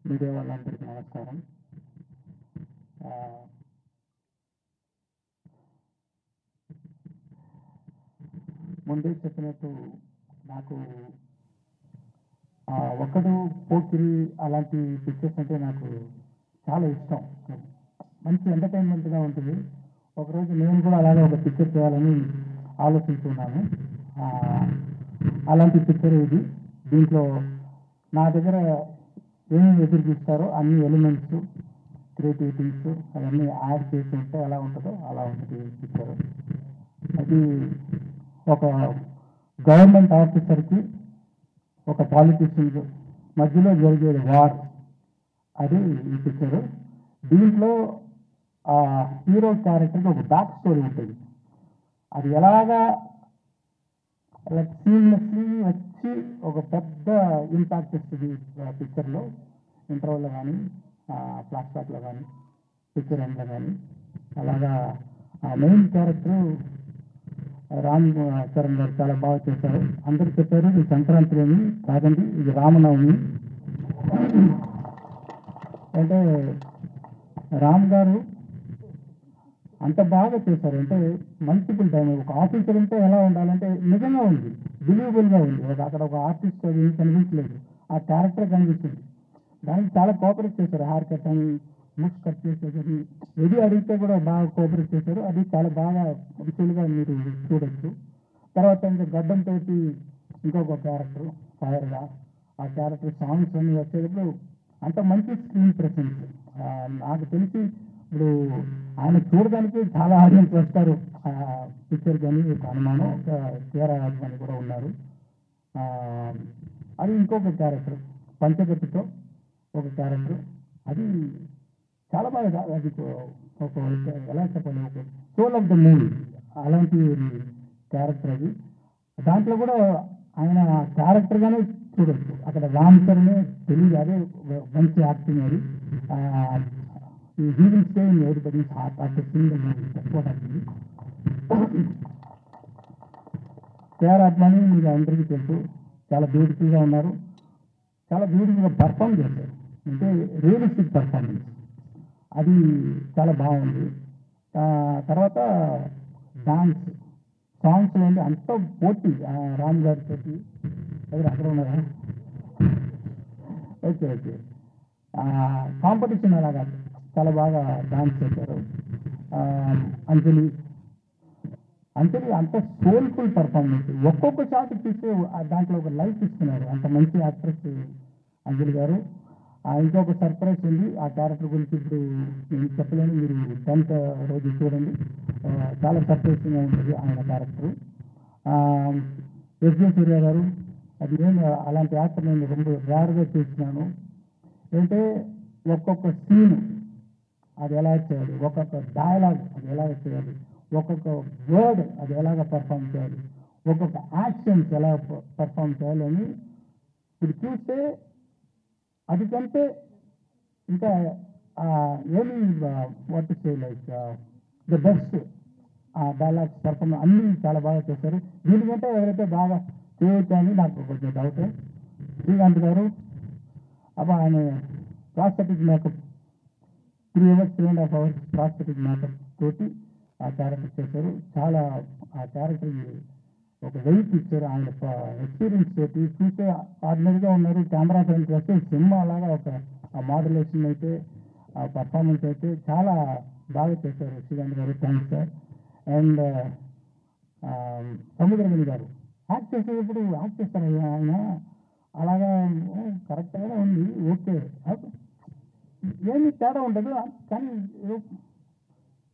Media వాళ్ళందరికీ నమస్కారం. ముందే చెప్పినట్టు నాకు ఒకడు పోకిరి అలాంటి పిక్చర్స్ అంటే నాకు చాలా ఇష్టం. మంచి ఎంటర్టైన్మెంట్గా ఉంటుంది. ఒకరోజు నేను కూడా అలాగే ఒక పిక్చర్ చేయాలని ఆలోచించుకున్నాను. అలాంటి పిక్చర్ ఇది. దీంట్లో నా దగ్గర ఏమేమి ఎదురు చూస్తారో అన్ని ఎలిమెంట్స్, క్రియేటివిటీస్ అవన్నీ యాడ్ చేసి ఉంటే ఎలా ఉంటుందో అలా ఉంటుంది పిక్చర్. అది ఒక గవర్నమెంట్ ఆఫీసర్కి ఒక పాలిటిషియన్ మధ్యలో జరిగే వార్, అది ఈ పిక్చరు. దీంట్లో హీరో క్యారెక్టర్కి ఒక బ్యాక్ స్టోరీ ఉంటుంది. అది ఎలాగా సీమ్లెస్లీ వచ్చి ఒక పెద్ద ఇంపాక్ట్ ఇస్తుంది పిక్చర్లో. ఇంటర్వల్లో కానీ ఫ్లాష్ బ్యాక్లో కానీ పిక్చర్ ఎండ్లో కానీ అలాగా మెయిన్ క్యారెక్టర్ రామ్ చరణ్ గారు చాలా బాగా చేశారు. అందరూ చెప్పారు ఇది సంక్రాంతి అని కాదండి, ఇది రామనవమి. అంటే రామ్ గారు అంత బాగా చేశారు. అంటే మల్టిపుల్ టైం ఒక ఆఫీసర్ ఉంటే ఎలా ఉండాలంటే నిజంగా ఉంది, బిలీవబుల్గా ఉంది. అక్కడ ఒక ఆర్టిస్ట్ అది కనిపించలేదు, ఆ క్యారెక్టర్ కనిపిస్తుంది. దానికి చాలా కోఆపరేట్ చేశారు. హెయిర్ కట్ అని, ముక్స్ కట్ చేసేది, ఏది అడిగితే కూడా బాగా కోఆపరేట్ చేశారు. అది చాలా బాగా విజువల్గా మీరు చూడొచ్చు. తర్వాత ఇంకా గడ్డంతో ఇంకొక క్యారెక్టర్ ఫైర్గా, ఆ క్యారెక్టర్ సాంగ్స్ అన్ని వచ్చేటప్పుడు అంత మంచి స్క్రీన్ ప్రెసెన్స్. నాకు తెలిసి ఇప్పుడు ఆయన చూడడానికి చాలా ఆడియన్స్ వస్తారు పిక్చర్ కానీ ఒక అనుమానం. ఒక కేఆర్ రాజధాని కూడా ఉన్నారు. అది ఇంకొక క్యారెక్టర్ పంచగట్టుతో ఒక క్యారెక్టర్, అది చాలా బాగా, అది ఒక ఎలా చెప్పాలి, ఒక సోల్ ఆఫ్ ద మూవీ అలాంటి క్యారెక్టర్ అది. దాంట్లో కూడా ఆయన క్యారెక్టర్గానే చూడొచ్చు. అక్కడ రామ్ చరణ్ తెలియదు, అదే మంచి యాక్టింగ్ అది. he will stay in everybody's heart after seeing the movie. That's what I believe. K R ఆత్మని మీకు అందరికీ తెలుసు, చాలా బ్యూటిఫుల్గా ఉన్నారు, చాలా బ్యూటిఫుల్గా పర్ఫామ్ చేశారు. అంటే రియలిస్టిక్ పర్ఫార్మెన్స్, అది చాలా బాగుంది. తర్వాత డాన్స్ సాంగ్స్లో ఉండి అంత పోటీ రామ్ గారితో దగ్గర అక్కడ ఉన్నారా? ఓకే ఓకే, కాంపిటీషన్ అలాగా చాలా బాగా డాన్స్ చేశారు. అంజలి అంత సోల్ఫుల్ పర్ఫార్మెన్స్, ఒక్కొక్క షాట్ చూస్తే దాంట్లో ఒక లైఫ్ ఇస్తున్నారు. అంత మంచి యాక్ట్రెస్ అంజలి గారు. ఇంకొక సర్ప్రైజ్ ఉంది, ఆ క్యారెక్టర్ గురించి ఇప్పుడు నేను చెప్పలేను, మీరు 10th రోజు చూడండి. చాలా సర్ప్రైజింగ్గా ఉంటుంది ఆయన క్యారెక్టరు. ఎస్జే సూర్య గారు, అది నేను అలాంటి యాక్టర్ నేను ரொம்ப రేర్గా చూస్తున్నాను. అంటే ఒక్కొక్క సీన్ అది ఎలా చేయాలి, ఒక్కొక్క డైలాగ్ అది ఎలా చేయాలి, ఒక్కొక్క వర్డ్ అది ఎలాగ పర్ఫామ్ చేయాలి, ఒక్కొక్క యాక్షన్స్ ఎలా పర్ఫామ్ చేయాలని ఇప్పుడు చూస్తే అది కంటే ఇంకా ఏమి what to say like the best dialogues perform అన్నీ చాలా బాగా చేశారు. దీనికంటే ఎవరైతే బాగా చేయొచ్చు అని నాకు కొంచెం డౌట్. శ్రీకాంత్ గారు అబ్బా, ఆయన prosthetic makeup 3 hours 3.5 hours prosthetic makeup తోటి ఆ క్యారెక్టర్ చేశారు. చాలా ఆ క్యారెక్టర్ని ఒక వెయిట్ ఇచ్చారు. ఆయన ఎక్స్పీరియన్స్ తోటి చూస్తే ఆర్డినరీగా ఉన్నారు. కెమెరా ఫ్రంట్ వస్తే సినిమా అలాగా ఒక మోడ్యులేషన్ అయితే, ఆ పర్ఫార్మెన్స్ అయితే చాలా బాగా చేశారు శ్రీకాంత్ గారు. Thanks sir. అండ్ సముద్రమణి గారు యాక్ట్ చేసేటప్పుడు యాక్ట్ చేస్తారు ఆయన, అలాగా కరెక్ట్గానే ఉంది, ఓకే, ఏమి తేడా ఉండదు. కానీ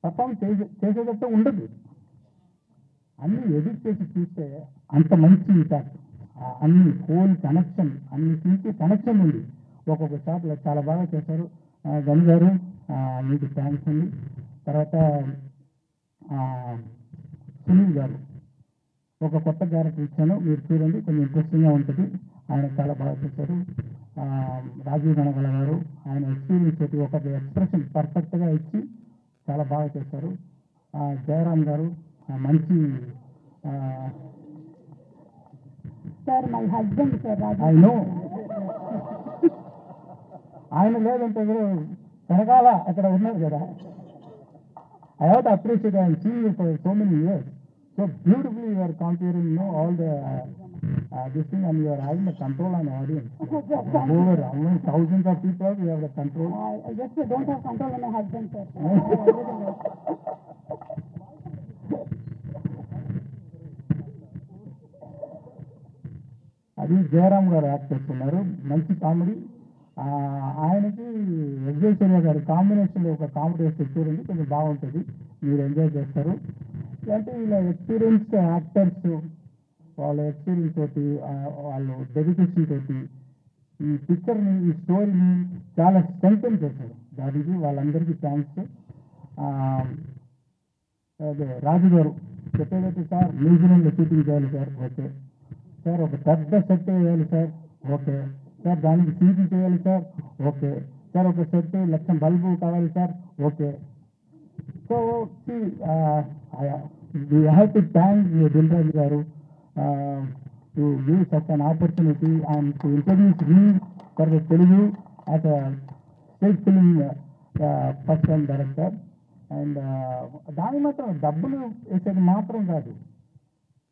పర్ఫామ్ చేసేటట్టు ఉండదు. అన్నీ ఎడిట్ చేసి చూస్తే అంత మంచి ఇంపాక్ట్, అన్ని హోల్ కనెక్షన్, అన్ని సీన్కి కనెక్షన్ ఉంది. ఒక్కొక్క షాట్లో చాలా బాగా చేశారు. గని గారు మీకు థ్యాంక్స్ అండి. తర్వాత సునీల్ గారు ఒక కొత్త క్యారెక్టర్ ఇచ్చాను, మీరు చూడండి, కొంచెం ఇంట్రెస్టింగ్గా ఉంటుంది. ఆయన చాలా బాగా చేశారు. రాజీవ్ గణగల గారు ఆయన ఎక్స్పీరియన్స్ తోటి ఒక ఎక్స్ప్రెషన్ పర్ఫెక్ట్గా ఇచ్చి చాలా బాగా చేశారు. జయరామ్ గారు మంచి sir, my husband sir. I know ఆయన లేదంటే కూడా వెనకాల అక్కడ ఉన్నారు కదా. I have to appreciate and see you for so many years. So beautifully you are comparing, all the this thing, and you are having the control on the audience. Over how many thousands of people you have the control. I just don't have control on my husband, sir. అది జయరామ్ గారు act చేస్తున్నారు, మంచి comedy. ఆయనకి విజయ్ గారి కాంబినేషన్లో ఒక comedy వస్తే చూడండి, కొంచెం బాగుంటుంది, మీరు ఎంజాయ్ చేస్తారు. అంటే ఇలా ఎక్స్పీరియన్స్డ్ యాక్టర్స్ వాళ్ళ ఎక్స్పీరియన్స్ తోటి, వాళ్ళ డెడికేషన్ తోటి ఈ పిక్చర్ని, ఈ స్టోరీని చాలా స్ట్రెంగ్తన్ చేశారు. దానికి వాళ్ళందరికీ థ్యాంక్స్. అదే రాజు గారు చెప్పేదైతే, సార్ న్యూజిలాండ్లో షూటింగ్ చేయాలి సార్, ఓకే సార్. ఒక పెద్ద సెట్ వేయాలి సార్, ఓకే సార్. దానికి సీటీ చేయాలి సార్, ఓకే సార్. ఒక సెట్ 1,00,000 బల్బు కావాలి sir, okay. So we have to thank Dilraj garu to give such an opportunity and to introduce me for the Telugu as a state film first time director. And దాని మాత్రం డబ్బులు వేసేది మాత్రం కాదు,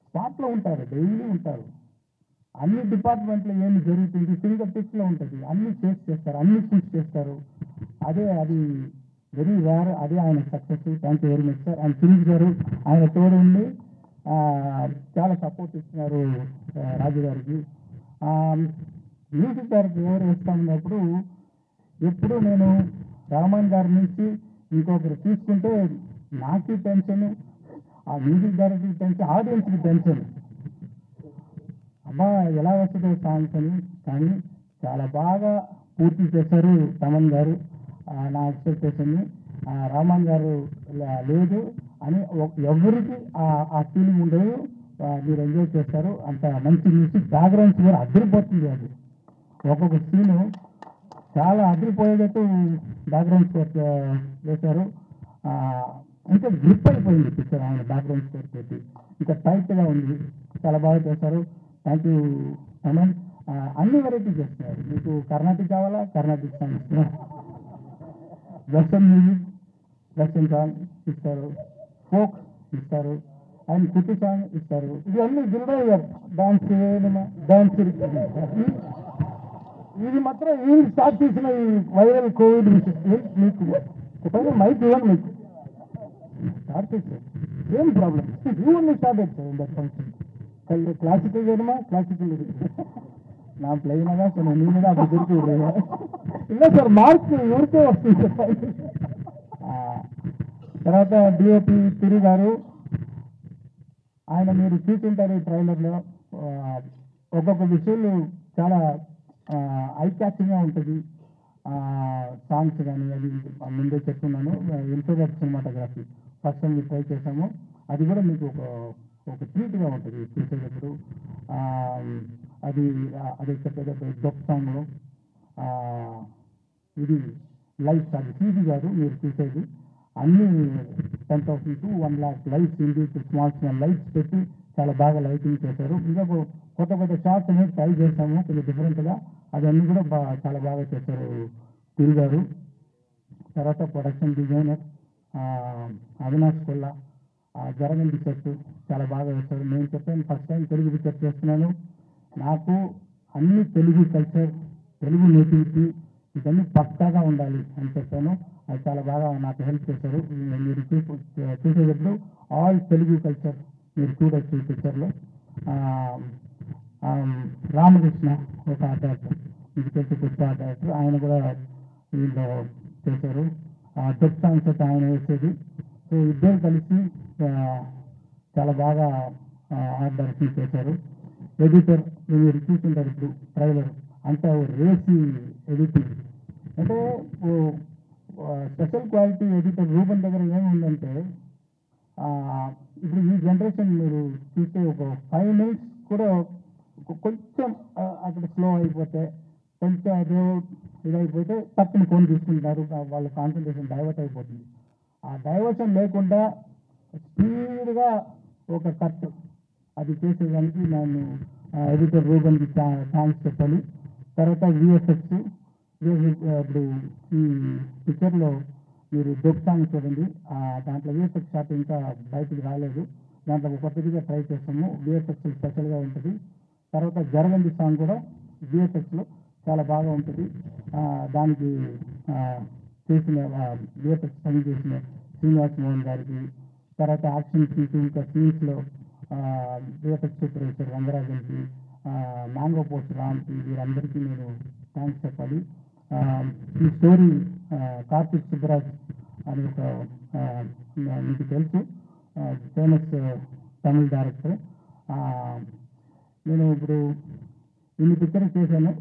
స్పాట్లో ఉంటారు, daily ఉంటారు. అన్ని డిపార్ట్మెంట్లో ఏమి జరుగుతుంది ఫింగర్ టిప్స్లో ఉంటుంది, అన్ని చేస్తారు, అన్ని పుష్ చేస్తారు. అది వెరీ రేర్, అదే ఆయన సక్సెస్. Thank you very much sir. And Philip గారు ఆయన తోడు ఉండి చాలా సపోర్ట్ ఇస్తున్నారు రాజు గారికి. మ్యూజిక్ డైరెక్టర్ ఎవరు వేస్తామన్నప్పుడు ఎప్పుడు నేను రామాయణ్ గారి నుంచి ఇంకొకరు తీసుకుంటే నాకు టెన్షన్, ఆ మ్యూజిక్ డైరెక్టర్కి టెన్షన్, ఆడియన్స్కి టెన్షన్. అబ్బా ఎలా వస్తుందో సాంగ్స్ అని. కానీ చాలా బాగా పూర్తి చేశారు తమన్ గారు నా ఎక్స్పెక్టేషన్ని. రామాన్ గారు లేదు అని ఎవరికి ఆ ఫీలింగ్ ఉండదు, మీరు ఎంజాయ్ చేస్తారు. అంత మంచి మ్యూజిక్, బ్యాక్గ్రౌండ్స్ కూడా అదిరిపోతుంది. అది ఒక్కొక్క సీను చాలా అదిరిపోయేటట్టు బ్యాక్గ్రౌండ్ స్కోర్ వేశారు. ఇంకా గ్రిప్ అయిపోయింది పిక్చర్ ఆయన బ్యాక్గ్రౌండ్ స్కోర్ తోటి, ఇంకా టైట్గా ఉంది, చాలా బాగా చేశారు. Thank you Thaman. అన్ని వెరైటీ చేస్తున్నారు. మీకు కర్ణాటిక్ కావాలా, Carnatic songs, western music, western song ఇస్తారు, ఫోక్ ఇస్తారు, అండ్ కుట్టి సాంగ్ ఇస్తారు. ఇవన్నీ దిల్రాజు గారు డాన్స్ డాన్స్. ఇది మాత్రం ఈ స్టార్ట్ చేసిన ఈ వైరల్ కోవిడ్ మీకు చెప్పండి, మైక్ ఇవ్వండి, మీకు స్టార్ట్ చేశారు, ఏం ప్రాబ్లం, యూ ఓన్లీ స్టార్ట్ అవుతారు దట్ ఫంక్షన్. క్లాసికల్ వేయడమా, క్లాసికల్ నా ప్లెయిన్గా కొన్ని నీ మీద అప్పుడు దొరికి ಇಲ್ಲ సార్ మార్క్స్ ఊరికే వస్తుంది చెప్పండి. తర్వాత డిఓపి తిరి గారు, ఆయన మీరు చూస్తుంటారు ఈ ట్రైలర్లో, ఒక్కొక్క విషయాలు చాలా ఐ క్యాచింగ్గా ఉంటుంది. సాంగ్స్ కానీ అది ముందే చెప్తున్నాను. Introvert cinematography first time try చేసాము, అది కూడా మీకు ఒక ట్రీట్గా ఉంటుంది చూసేటప్పుడు. అది చెప్పేటప్పుడు డొక్ సాంగ్లో ఇది లైట్స్, అది సీజీ కాదు మీరు చూసేది, అన్ని 10,000 to 1 lakh లైట్స్ ఇండి స్మాల్ లైట్స్ పెట్టి చాలా బాగా లైటింగ్ చేశారు. ఇంకా కొత్త షార్ట్స్ అనేది ట్రై చేశాము కొంచెం డిఫరెంట్గా, అవన్నీ కూడా చాలా బాగా చేశారు తిరు గారు. తర్వాత ప్రొడక్షన్ డిజైనర్ అవినాష్ కొల్లా, జరగండి పిక్చర్స్ చాలా బాగా వేశారు. నేను చెప్పాను ఫస్ట్ టైం తెలుగు పిక్చర్ చేస్తున్నాను, నాకు అన్ని తెలుగు కల్చర్, తెలుగు నేటివిటీ ఇవన్నీ పక్కాగా ఉండాలి అని చెప్పాను. అది చాలా బాగా నాకు హెల్ప్ చేశారు. మీరు చూసేటప్పుడు ఆల్ తెలుగు కల్చర్ మీరు చూడొచ్చు ఈ పిక్చర్లో. రామకృష్ణ ఒక డైరెక్టర్, ఇది తెలిసి పుష్ప డైరెక్టర్, ఆయన కూడా వీళ్ళు చేశారు. డెప్ సాంగ్స్ అయితే ఆయన వేసేది. సో ఇద్దరు కలిసి చాలా బాగా ఆర్ట్ డైరెక్షన్ చేశారు. ఎడిటర్ మీరు చూస్తుంటారు ఇప్పుడు ట్రైలర్ అంతా రేసి ఎడిటింగ్. అంటే స్పెషల్ క్వాలిటీ ఎడిటర్ రూపం దగ్గర ఏముందంటే, ఇప్పుడు ఈ జనరేషన్ మీరు చూస్తే ఒక 5 minutes కూడా కొంచెం అక్కడ స్లో అయిపోతే, కొంచెం అదే ఇదైపోతే పక్కన ఫోన్ తీసుకుంటారు, వాళ్ళ కాన్సన్ట్రేషన్ డైవర్ట్ అయిపోతుంది. ఆ డైవర్షన్ లేకుండా స్పీడ్గా ఒక కట్ అది చేసేదానికి నేను ఎడిటర్ రూపన్కి థ్యాంక్స్ చెప్పాలి. తర్వాత విఎఫ్ఎక్స్ ఇప్పుడు ఈ పిక్చర్లో మీరు డొక్ సాంగ్ చూడండి, దాంట్లో విఎఫ్ఎక్స్ షాట్ ఇంకా బయటికి రాలేదు. దాంట్లో కొత్తదిగా ట్రై చేస్తాము, విఎఫ్ఎక్స్ స్పెషల్గా ఉంటుంది. తర్వాత జరగండి సాంగ్ కూడా విఎఫ్ఎక్స్లో చాలా బాగా ఉంటుంది. దానికి చేసిన విఎఫ్ఎక్స్ పని చేసిన శ్రీనివాస్ మోహన్ గారికి, తర్వాత యాక్షన్ సీన్స్ ఇంకా సీన్స్లో విఎఫ్ఎక్స్ సూపర్వైజర్ రంగరాజన్కి, మ్యాంగో పోస్ట్ రామ్కి, వీరందరికీ నేను థ్యాంక్స్ చెప్పాలి. ఈ స్టోరీ కార్తిక్ సుబ్బరాజ్ అని ఒక మీకు తెలుసు, ఫేమస్ తమిళ్ డైరెక్టర్. నేను ఇప్పుడు ఇన్ని పిక్చర్ చేశాను.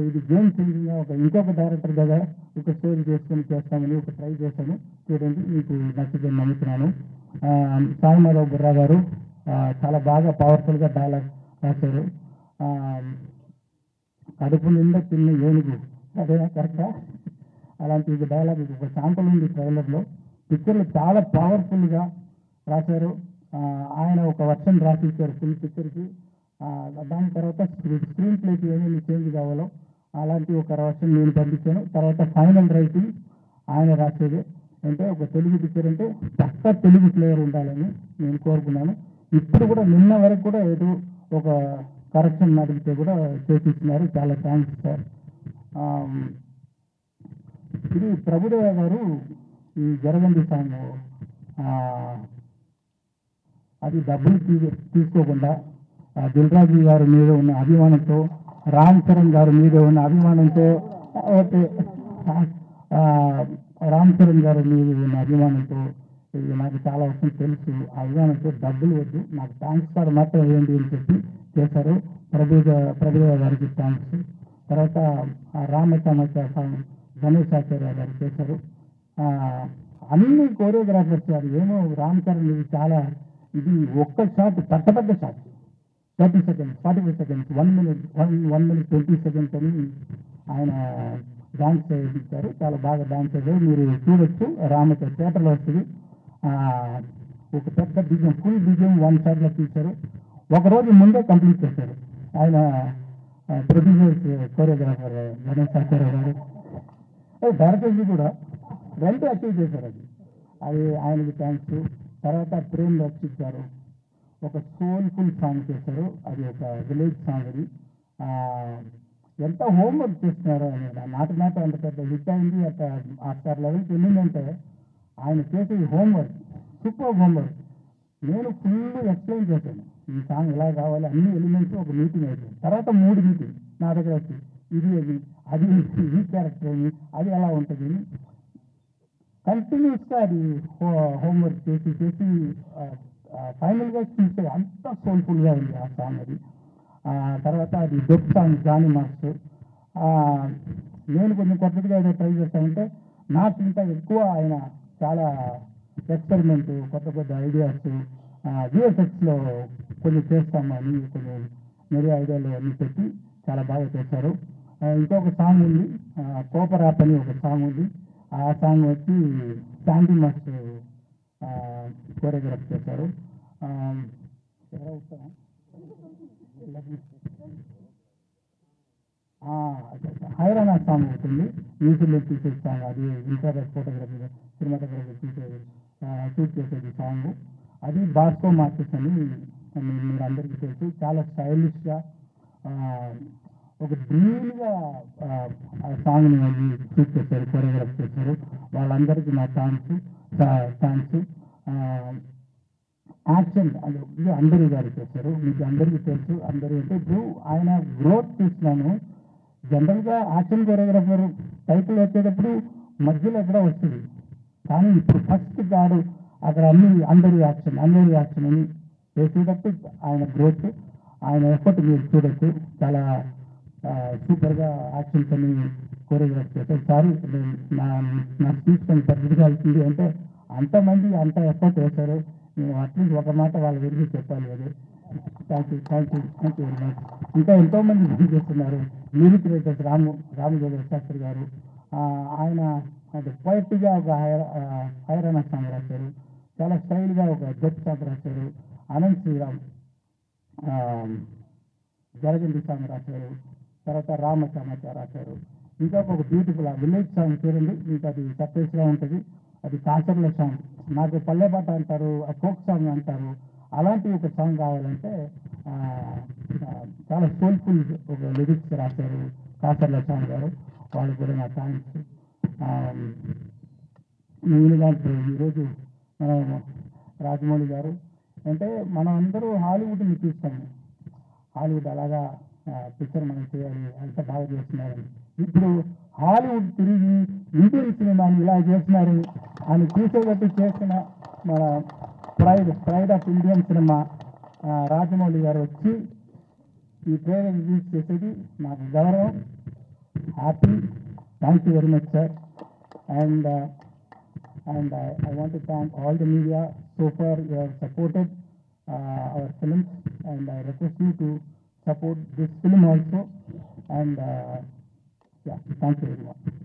ఇది గేమ్ చేంజింగ్గా ఇంకొక డైరెక్టర్ దగ్గర ఒక స్టోరీ చేసుకొని చేస్తామని ఒక ట్రై చేశాను. చూడండి, మీకు నచ్చుదని నమ్ముతున్నాను. సాయి మాధవ్ బుర్రా గారు చాలా బాగా పవర్ఫుల్గా డైలాగ్ రాశారు. కడుపు నిండా చిన్న ఏనుగు, అదేనా కరెక్టా? అలాంటి డైలాగ్ ఒక శాంపుల్ ఉంది ట్రైలర్లో. పిక్చర్లు చాలా పవర్ఫుల్గా రాశారు. ఆయన ఒక వర్షన్ రాసి ఇచ్చారు ఫుల్ పిక్చర్కి. దాని తర్వాత స్క్రీన్ ప్లేకి ఏమేమి చేంజ్ కావాలో అలాంటి ఒక వర్షన్ నేను పంపించాను. తర్వాత ఫైనల్ రైటింగ్ ఆయన రాసేది. అంటే ఒక తెలుగు పిక్చర్ అంటే పక్కా తెలుగు ప్లేయర్ ఉండాలని నేను కోరుకున్నాను. ఇప్పుడు కూడా నిన్న వరకు కూడా ఏదో ఒక కరెక్షన్ అడిగితే కూడా చేసిస్తున్నారు. చాలా థ్యాంక్స్ సార్. ఇది ప్రభుదేవ గారు ఈ జరగండి సాంగ్ అది డబ్బులు తీసుకోకుండా దిల్రాజు గారి మీద ఉన్న అభిమానంతో, రామ్ చరణ్ గారి మీద ఉన్న అభిమానంతో, ఓకే రామ్ చరణ్ గారి మీద ఉన్న అభిమానంతో, ఇది నాకు చాలా వస్తుంది తెలుసు, ఆ అభిమానంతో డబ్బులు వద్దు, నాకు థ్యాంక్స్ కార్డు మాత్రం ఏంటి అని చెప్పి చేశారు. ప్రభుదేవ గారికి థ్యాంక్స్. తర్వాత రామచమచ సాంగ్ గణేష్ ఆచార్య గారు చేశారు. అన్ని కోరియోగ్రాఫర్స్ గారు ఏమో రామ్ చరణ్ ఇది చాలా ఇది ఒక్క షాట్ పెద్ద shot 30 seconds 45 seconds 1 minute 20 seconds అని ఆయన డాన్స్ చేయించారు. చాలా బాగా డాన్స్ చేశారు. మీరు చూడొచ్చు, రామచ థియేటర్లో వస్తుంది. ఒక పెద్ద బిజియం ఫుల్ బిజియం 1 షాట్లో తీశారు. ఒకరోజు ముందే కంప్లీట్ చేశారు ఆయన ప్రొడ్యూసర్స్ కోరియోగ్రాఫర్ గణేష్ ఆచార్య గారు. డైరెక్టర్స్ కూడా రెండు అచీవ్ చేశారు. అది ఆయనకి థ్యాంక్స్. తర్వాత ప్రేమ్ రక్షిత్ గారు ఒక సోల్ఫుల్ సాంగ్ చేశారు. అది ఒక విలేజ్ సాంగ్. అది ఎంత హోంవర్క్ చేస్తున్నారో ఆయన నాట అంత పెద్ద హిట్ అయింది. అంత ఆస్కార్ లెవెల్కి వెళ్ళిందంటే ఆయన చేసే హోంవర్క్ సూపర్ హోంవర్క్. నేను ఫుల్ ఎక్స్ప్లెయిన్ చేశాను, ఈ సాంగ్ ఎలా కావాలి, అన్ని ఎలిమెంట్స్ ఒక మీటింగ్ అయిపోయింది. తర్వాత 3 మీటింగ్ నా దగ్గర వచ్చి ఇది అది ఈ క్యారెక్టర్ ఏమి, అది ఎలా ఉంటుంది అని కంటిన్యూస్గా అది హోంవర్క్ చేసి ఫైనల్గా చూస్తే అంత సోల్ఫుల్గా ఉంది ఆ సాంగ్. అది తర్వాత అది డొక్ సాంగ్ జానీ మాస్టర్. నేను కొంచెం కొత్తగా ఏదో ట్రై చేస్తానంటే నాకు ఇంకా ఎక్కువ ఆయన చాలా ఎక్స్పెరిమెంట్ కొత్త ఐడియాస్ విఎఫ్ఎక్స్లో కొన్ని చేస్తాము అని కొన్ని మెరీ ఐడియాలు అన్నీ పెట్టి చాలా బాగా చేశారు. ఇంకొక సాంగ్ ఉంది, కోపర్ యాప్ అని ఒక సాంగ్ ఉంది. ఆ సాంగ్ వచ్చి శాండీ మాస్టర్ కోరియోగ్రాఫ్ చేశారు. హైరానా సాంగ్ అవుతుంది, మ్యూజిక్లో తీసే సాంగ్. అది ఇన్ఫ్రారెడ్ ఫోటోగ్రఫీ సినిమాటోగ్రఫీ షూట్ చేసేది సాంగ్. అది బాస్కో మాస్టర్స్ అని మీరు అందరికీ తెలుసు. చాలా స్టైలిష్గా ఒక డ్రీమ్గా ఆ సాంగ్ని అది షూట్ చేశారు, కోరియోగ్రాఫ్ చేశారు. వాళ్ళందరికీ నా థ్యాంక్స్. యాక్షన్ అది అందరూ గారు చేశారు. మీకు అందరికీ తెలుసు. అందరూ అంటే ఇప్పుడు ఆయన గ్రోత్ చూస్తున్నాను. జనరల్గా యాక్షన్ కోరియోగ్రాఫర్ టైటిల్ వచ్చేటప్పుడు మధ్యలో ఎక్కడ వస్తుంది, కానీ ఇప్పుడు ఫస్ట్ గారు అక్కడ అందరూ యాక్షన్ అని చేసేటప్పుడు ఆయన గ్రోత్, ఆయన ఎఫర్ట్ మీరు చూడొచ్చు. చాలా సూపర్గా యాక్షన్స్ అని కోరియోగ్రాఫ్ చేశారు. సారీ నా స్పీచ్ కొంచెం పెద్దగా అవుతుంది అంటే అంతమంది అంత ఎఫర్ట్ వేశారు. నేను అట్లీస్ట్ ఒక మాట వాళ్ళ గురించి చెప్పాలి. అది థ్యాంక్ యూ వెరీ మచ్. ఇంకా ఎంతోమంది పని చేస్తున్నారు. లిరిక్ రైటర్స్ రామజోగ శాస్త్రి గారు, ఆయన అంటే పోయిట్గా ఒక హైరానా సాంగ్ రాశారు. చాలా స్టైల్గా ఒక డెత్ సాంగ్ రాశారు. అనంత్ శ్రీరామ్ జరగండి సాంగ్ రాశారు. తర్వాత రామచమచ రాశారు. ఇంకా ఒక బ్యూటిఫుల్ ఆ విలేజ్ సాంగ్ చూడండి, మీకు అది సర్ప్రైజ్గా ఉంటుంది. అది కాసర్ల సాంగ్. నాకు పల్లె పాట అంటారు, ఆ ఫోక్ సాంగ్ అంటారు. అలాంటి ఒక సాంగ్ కావాలంటే ఆ, ఆ, చాలా సోల్ఫుల్ ఒక లిరిక్స్ రాశారు కాసర్ల సాంగ్ గారు. వాళ్ళు కూడా నా థ్యాంక్స్. మెయిన్గా ఈరోజు మనం రాజమౌళి గారు అంటే మనం అందరూ హాలీవుడ్ని చూస్తాము. హాలీవుడ్ అలాగా పిక్చర్ మనం చేయాలి, అంత బాగా చేస్తున్నారని. ఇప్పుడు హాలీవుడ్ తిరిగి ఇండియన్ సినిమాని ఇలా చేస్తున్నారని అని చూసేటట్టు చేసిన మన pride of Indian cinema Rajamouli గారు వచ్చి ఈ ట్రైలర్ రిలీజ్ చేసేది నాకు గౌరవం, happy. Thank you very much sir. And I want to thank all the media. So far you have supported our films, and I request you to support this film also. And yeah, thank you very much.